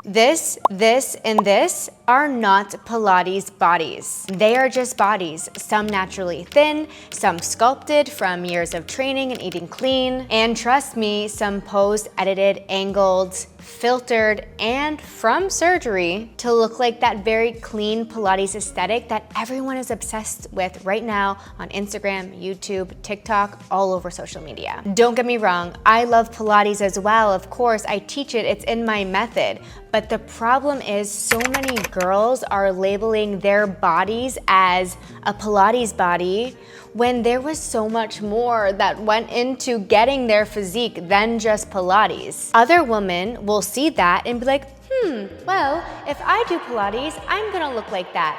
This, and this are not Pilates bodies. They are just bodies, some naturally thin, some sculpted from years of training and eating clean, and trust me, some posed, edited, angled, filtered, and from surgery to look like that very clean Pilates aesthetic that everyone is obsessed with right now on Instagram, YouTube, TikTok, all over social media. Don't get me wrong, I love Pilates as well. Of course, I teach it, it's in my method. But the problem is so many girls are labeling their bodies as a Pilates body when there was so much more that went into getting their physique than just Pilates. Other women will see that and be like, well, if I do Pilates, I'm gonna look like that.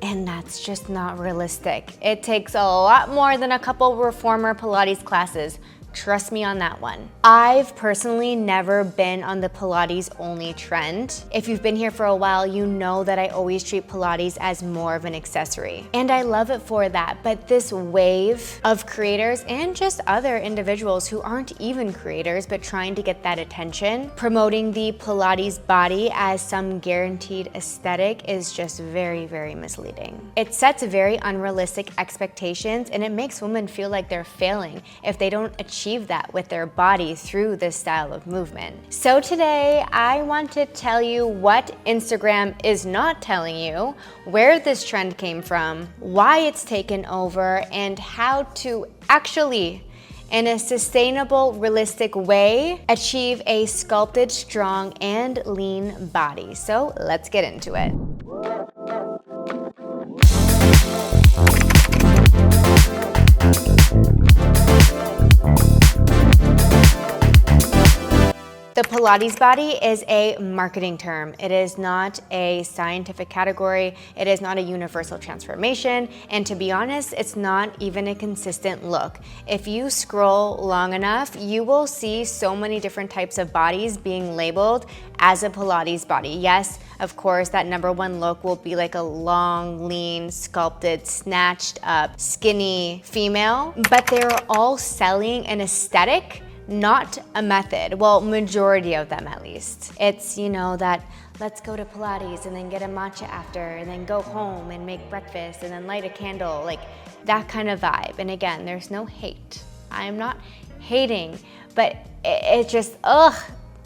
And that's just not realistic. It takes a lot more than a couple reformer Pilates classes. Trust me on that one. I've personally never been on the Pilates only trend. If you've been here for a while, you know that I always treat Pilates as more of an accessory. And I love it for that, but this wave of creators and just other individuals who aren't even creators but trying to get that attention, promoting the Pilates body as some guaranteed aesthetic is just very, very misleading. It sets very unrealistic expectations and it makes women feel like they're failing if they don't achieve that with their body through this style of movement. So today, I want to tell you what Instagram is not telling you, where this trend came from, why it's taken over, and how to actually, in a sustainable, realistic way, achieve a sculpted, strong, and lean body. So let's get into it. The Pilates body is a marketing term. It is not a scientific category. It is not a universal transformation. And to be honest, it's not even a consistent look. If you scroll long enough, you will see so many different types of bodies being labeled as a Pilates body. Yes, of course, that number one look will be like a long, lean, sculpted, snatched up, skinny female, but they're all selling an aesthetic, not a method. Well, majority of them at least. It's, you know, that let's go to Pilates and then get a matcha after and then go home and make breakfast and then light a candle, like that kind of vibe. And again, there's no hate. I'm not hating, but it just,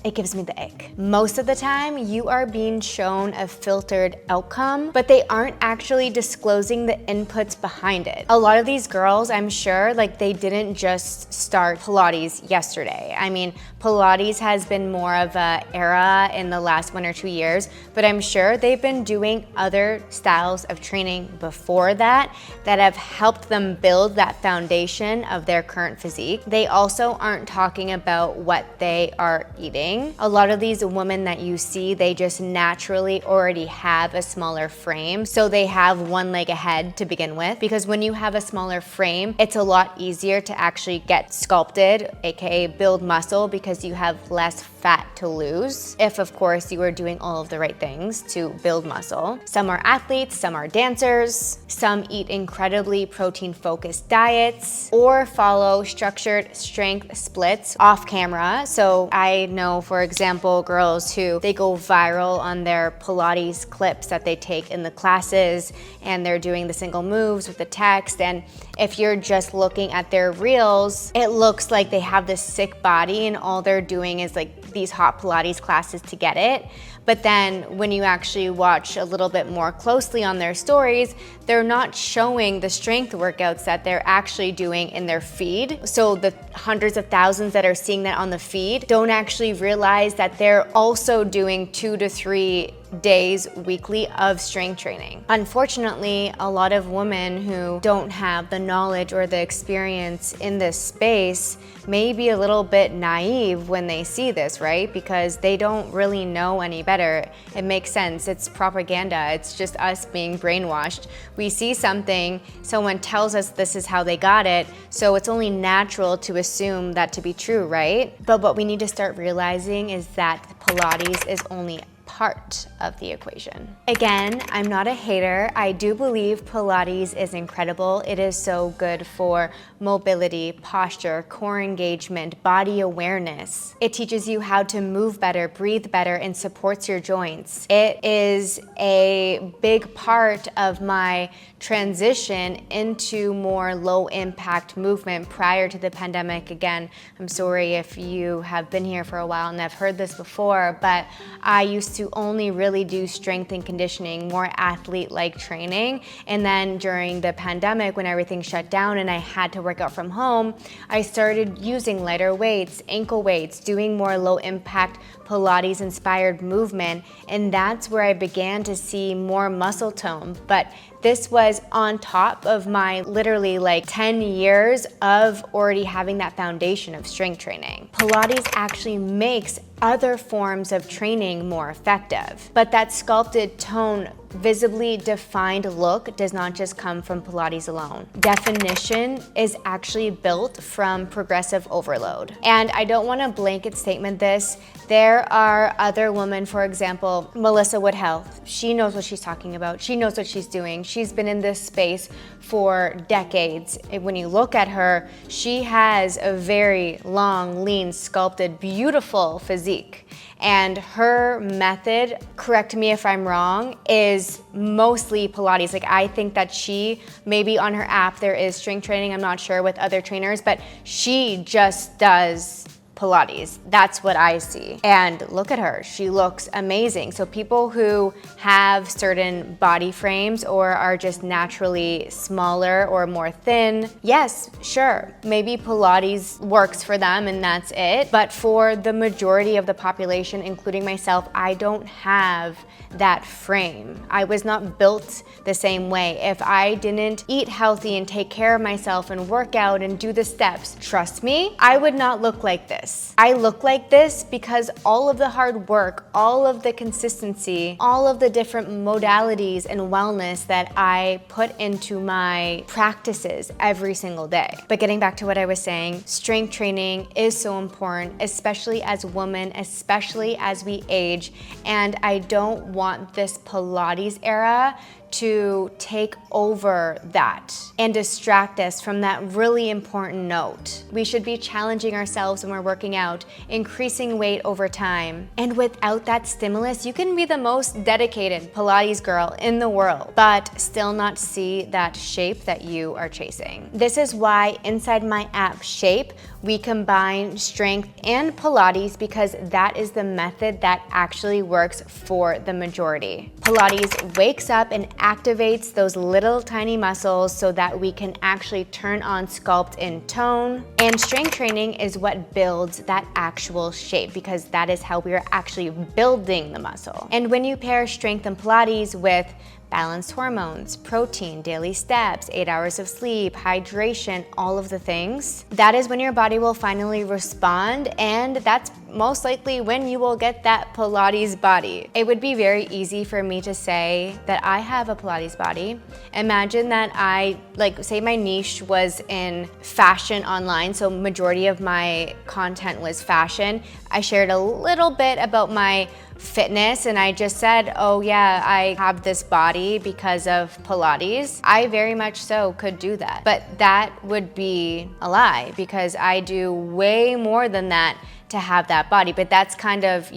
it gives me the ick. Most of the time, you are being shown a filtered outcome, but they aren't actually disclosing the inputs behind it. A lot of these girls, I'm sure, like they didn't just start Pilates yesterday. I mean, Pilates has been more of an era in the last 1 or 2 years, but I'm sure they've been doing other styles of training before that have helped them build that foundation of their current physique. They also aren't talking about what they are eating. A lot of these women that you see, they just naturally already have a smaller frame. So they have one leg ahead to begin with, because when you have a smaller frame, it's a lot easier to actually get sculpted, AKA build muscle, because you have less fat to lose. If of course you are doing all of the right things to build muscle. Some are athletes, some are dancers, some eat incredibly protein focused diets or follow structured strength splits off camera. So I know, for example, girls who they go viral on their Pilates clips that they take in the classes and they're doing the single moves with the text. And if you're just looking at their reels, it looks like they have this sick body and all they're doing is like these hot Pilates classes to get it. But then when you actually watch a little bit more closely on their stories, they're not showing the strength workouts that they're actually doing in their feed. So the hundreds of thousands that are seeing that on the feed don't actually realize that they're also doing 2 to 3 days weekly of strength training. Unfortunately, a lot of women who don't have the knowledge or the experience in this space may be a little bit naive when they see this, right? Because they don't really know any better. It makes sense. It's propaganda. It's just us being brainwashed. We see something, someone tells us this is how they got it, so it's only natural to assume that to be true, right? But what we need to start realizing is that Pilates is only part of the equation. Again, I'm not a hater. I do believe Pilates is incredible. It is so good for mobility, posture, core engagement, body awareness. It teaches you how to move better, breathe better, and supports your joints. It is a big part of my transition into more low impact movement prior to the pandemic. Again, I'm sorry if you have been here for a while and have heard this before, but I used to only really do strength and conditioning, more athlete-like training. And then during the pandemic, when everything shut down and I had to work out from home, I started using lighter weights, ankle weights, doing more low impact Pilates inspired movement. And that's where I began to see more muscle tone. But this was on top of my literally like 10 years of already having that foundation of strength training. Pilates actually makes other forms of training more effective. But that sculpted tone, visibly defined look does not just come from Pilates alone. Definition is actually built from progressive overload. And I don't want to blanket statement this. There are other women, for example, Melissa Wood Health. She knows what she's talking about. She knows what she's doing. She's been in this space for decades. When you look at her, she has a very long, lean, sculpted, beautiful physique. And her method, correct me if I'm wrong, is mostly Pilates. Like, I think that she, maybe on her app there is strength training, I'm not sure with other trainers, but she just does Pilates. That's what I see. And look at her, she looks amazing. So people who have certain body frames or are just naturally smaller or more thin, yes, sure, maybe Pilates works for them and that's it. But for the majority of the population, including myself, I don't have that frame. I was not built the same way. If I didn't eat healthy and take care of myself and work out and do the steps, trust me, I would not look like this. I look like this because all of the hard work, all of the consistency, all of the different modalities and wellness that I put into my practices every single day. But getting back to what I was saying, strength training is so important, especially as women, especially as we age. And I don't want this Pilates era to take over that and distract us from that really important note. We should be challenging ourselves when we're working out, increasing weight over time. And without that stimulus, you can be the most dedicated Pilates girl in the world, but still not see that shape that you are chasing. This is why inside my app Shape, we combine strength and Pilates because that is the method that actually works for the majority. Pilates wakes up and activates those little tiny muscles so that we can actually turn on sculpt and tone. And strength training is what builds that actual shape because that is how we are actually building the muscle. And when you pair strength and Pilates with balanced hormones, protein, daily steps, 8 hours of sleep, hydration, all of the things, that is when your body will finally respond, and that's most likely when you will get that Pilates body. It would be very easy for me to say that I have a Pilates body. Imagine that I, say my niche was in fashion online, so majority of my content was fashion. I shared a little bit about my fitness and I just said, oh yeah, I have this body because of Pilates. I very much so could do that, but that would be a lie because I do way more than that to have that body. But that's kind of,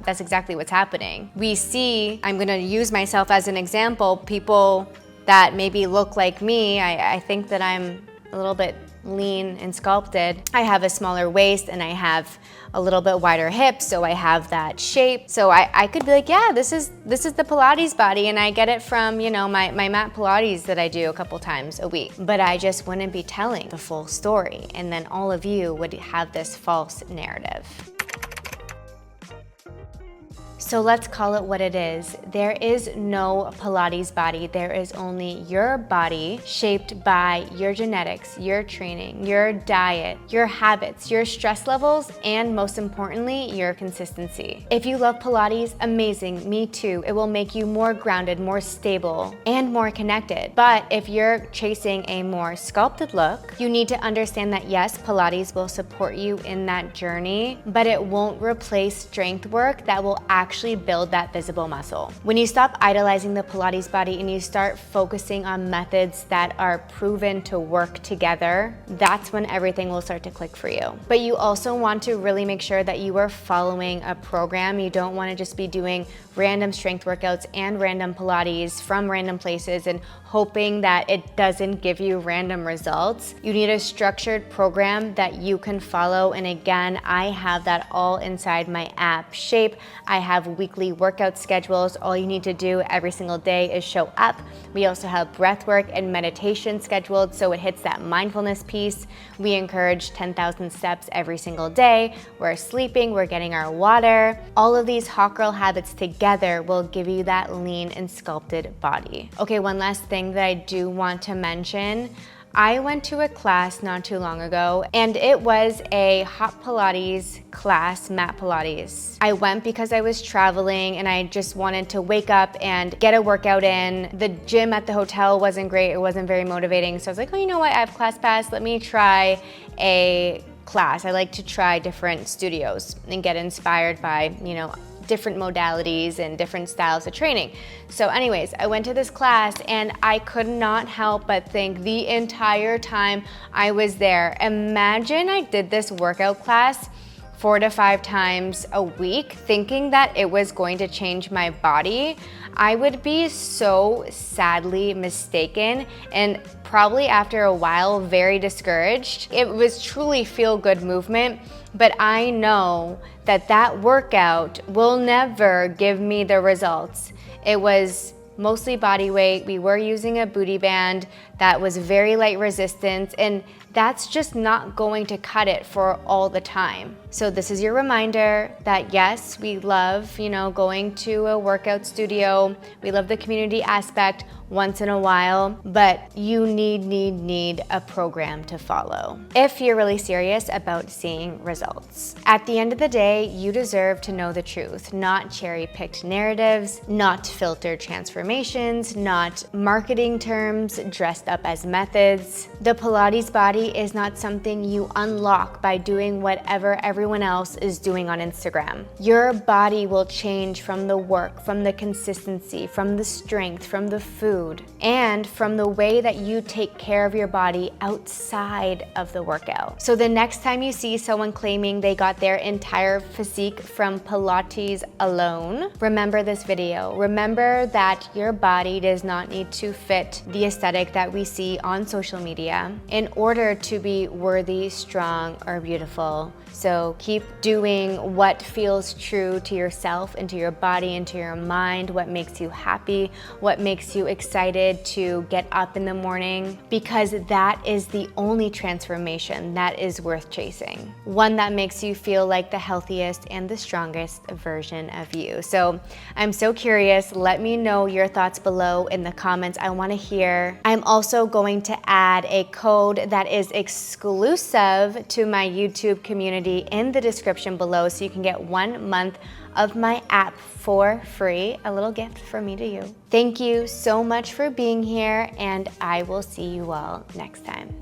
that's exactly what's happening. We see, I'm gonna use myself as an example, people that maybe look like me. I think that I'm a little bit lean and sculpted. I have a smaller waist and I have a little bit wider hips, so I have that shape. So I could be like, yeah, this is the Pilates body, and I get it from, my mat Pilates that I do a couple times a week. But I just wouldn't be telling the full story, and then all of you would have this false narrative. So let's call it what it is. There is no Pilates body. There is only your body shaped by your genetics, your training, your diet, your habits, your stress levels, and most importantly, your consistency. If you love Pilates, amazing, me too. It will make you more grounded, more stable, and more connected. But if you're chasing a more sculpted look, you need to understand that yes, Pilates will support you in that journey, but it won't replace strength work that will actually actually build that visible muscle. When you stop idolizing the Pilates body and you start focusing on methods that are proven to work together, that's when everything will start to click for you. But you also want to really make sure that you are following a program. You don't want to just be doing random strength workouts and random Pilates from random places and hoping that it doesn't give you random results. You need a structured program that you can follow. And again, I have that all inside my app Shape. I have weekly workout schedules. All you need to do every single day is show up. We also have breath work and meditation scheduled, so it hits that mindfulness piece. We encourage 10,000 steps every single day. We're sleeping, we're getting our water. All of these hot girl habits together will give you that lean and sculpted body. Okay, one last thing that I do want to mention. I went to a class not too long ago, and it was a hot Pilates class, mat Pilates. I went because I was traveling and I just wanted to wake up and get a workout in. The gym at the hotel wasn't great, it wasn't very motivating, so I was like, oh, you know what, I have class pass, let me try a class. I like to try different studios and get inspired by, different modalities and different styles of training. So anyways, I went to this class and I could not help but think the entire time I was there, imagine I did this workout class 4 to 5 times a week thinking that it was going to change my body. I would be so sadly mistaken and probably after a while very discouraged. It was truly feel-good movement, but I know that that workout will never give me the results. It was mostly body weight. We were using a booty band that was very light resistance, and that's just not going to cut it for all the time. So this is your reminder that yes, we love, going to a workout studio. We love the community aspect once in a while, but you need a program to follow if you're really serious about seeing results. At the end of the day, you deserve to know the truth, not cherry-picked narratives, not filtered transformations, not marketing terms dressed up as methods. The Pilates body is not something you unlock by doing whatever everyone else is doing on Instagram. Your body will change from the work, from the consistency, from the strength, from the food, and from the way that you take care of your body outside of the workout. So the next time you see someone claiming they got their entire physique from Pilates alone, remember this video. Remember that your body does not need to fit the aesthetic that we see on social media in order to be worthy, strong, or beautiful. So keep doing what feels true to yourself and to your body and to your mind, what makes you happy, what makes you excited to get up in the morning, because that is the only transformation that is worth chasing. One that makes you feel like the healthiest and the strongest version of you. So I'm so curious. Let me know your thoughts below in the comments. I want to hear. I'm also going to add a code that is exclusive to my YouTube community in the description below, so you can get 1 month of my app for free, a little gift from me to you. Thank you so much for being here, and I will see you all next time.